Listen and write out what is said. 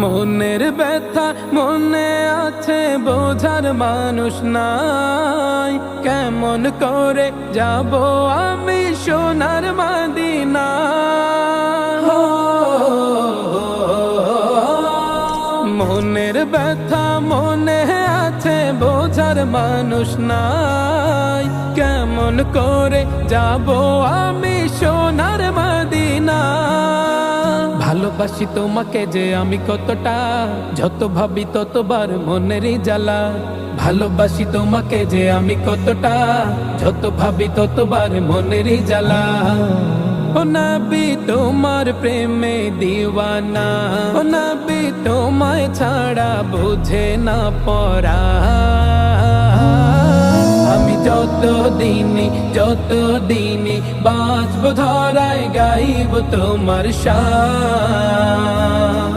মনের ব্যথা মনে আছে, বোঝার মানুষ নাই। কেমন করে যাব আমি সোনার মদিনা? মনের ব্যথা মনে আছে, বোঝার মানুষ নাই। কেমন করে যাব আমি সোনার মদিনা? ভালোবাসি তোমাকে যে আমি কতটা, যত ভাবি ততবার মনেরই জ্বালা। ভালোবাসি তোমাকে যে আমি কতটা, যত ভাবি ততবার মনেরই জ্বালা। ও নবী তোমার প্রেমে দিওয়ানা, ও নবী তোমায় ছাড়া বুঝে না পরা। আমি যত দিনে বাঁচব ধরায় গাইব তোমার শান।